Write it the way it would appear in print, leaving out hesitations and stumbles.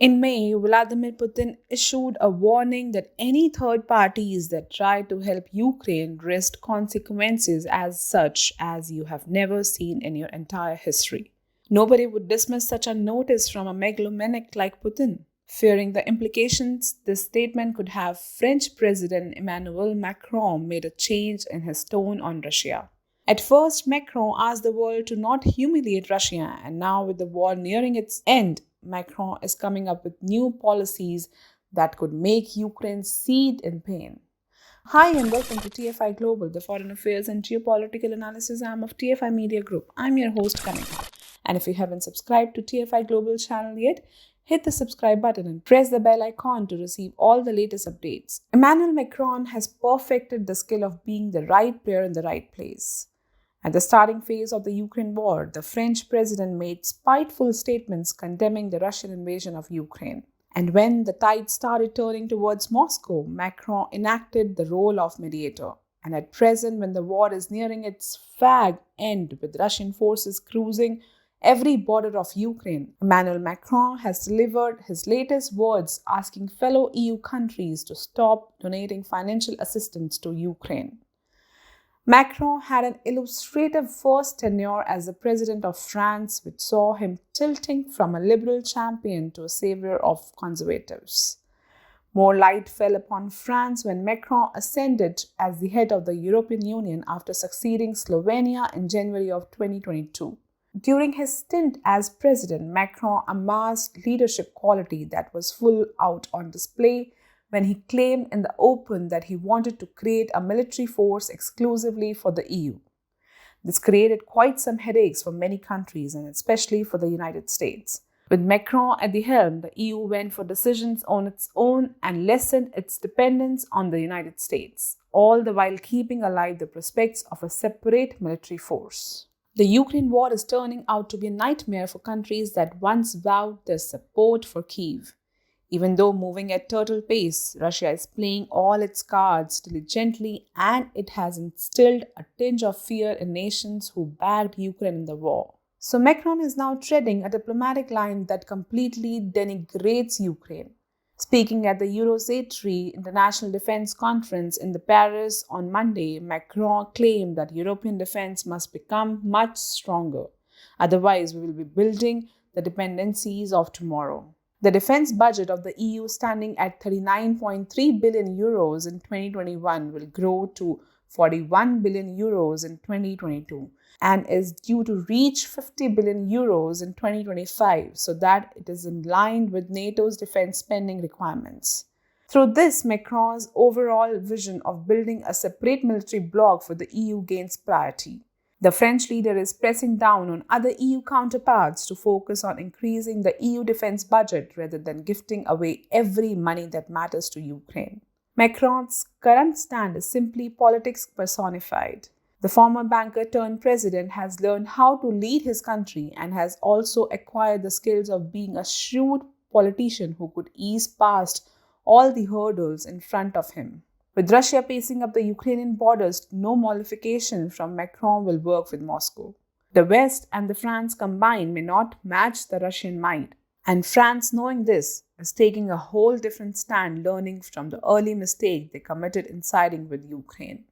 In May, Vladimir Putin issued a warning that any third parties that try to help Ukraine risk consequences as such as you have never seen in your entire history. Nobody would dismiss such a notice from a megalomaniac like Putin. Fearing the implications this statement could have, French President Emmanuel Macron made a change in his tone on Russia. At first, Macron asked the world to not humiliate Russia, and now, with the war nearing its end, Macron is coming up with new policies that could make Ukraine seethe in pain. Hi, and welcome to TFI Global, the foreign affairs and geopolitical analysis arm of TFI Media Group. I'm your host, Kanika. And if you haven't subscribed to TFI Global channel yet, hit the subscribe button and press the bell icon to receive all the latest updates. Emmanuel Macron has perfected the skill of being the right player in the right place. At the starting phase of the Ukraine war, the French president made spiteful statements condemning the Russian invasion of Ukraine. And when the tide started turning towards Moscow, Macron enacted the role of mediator. And at present, when the war is nearing its fag end with Russian forces cruising every border of Ukraine, Emmanuel Macron has delivered his latest words asking fellow EU countries to stop donating financial assistance to Ukraine. Macron had an illustrative first tenure as the president of France, which saw him tilting from a liberal champion to a savior of conservatives. More light fell upon France when Macron ascended as the head of the European Union after succeeding Slovenia in January of 2022. During his stint as president, Macron amassed leadership quality that was full out on display when he claimed in the open that he wanted to create a military force exclusively for the EU. This created quite some headaches for many countries and especially for the United States. With Macron at the helm, the EU went for decisions on its own and lessened its dependence on the United States, all the while keeping alive the prospects of a separate military force. The Ukraine war is turning out to be a nightmare for countries that once vowed their support for Kyiv. Even though moving at turtle pace, Russia is playing all its cards diligently and it has instilled a tinge of fear in nations who backed Ukraine in the war. So Macron is now treading a diplomatic line that completely denigrates Ukraine. Speaking at the Eurosatory International Defense Conference in Paris on Monday, Macron claimed that European defense must become much stronger. Otherwise, we will be building the dependencies of tomorrow. The defense budget of the EU, standing at 39.3 billion euros in 2021, will grow to 41 billion euros in 2022 and is due to reach 50 billion euros in 2025 so that it is in line with NATO's defense spending requirements. Through this, Macron's overall vision of building a separate military bloc for the EU gains priority. The French leader is pressing down on other EU counterparts to focus on increasing the EU defense budget rather than gifting away every money that matters to Ukraine. Macron's current stand is simply politics personified. The former banker turned president has learned how to lead his country and has also acquired the skills of being a shrewd politician who could ease past all the hurdles in front of him. With Russia pacing up the Ukrainian borders, no mollification from Macron will work with Moscow. The West and the France combined may not match the Russian might. And France, knowing this, is taking a whole different stand, learning from the early mistake they committed in siding with Ukraine.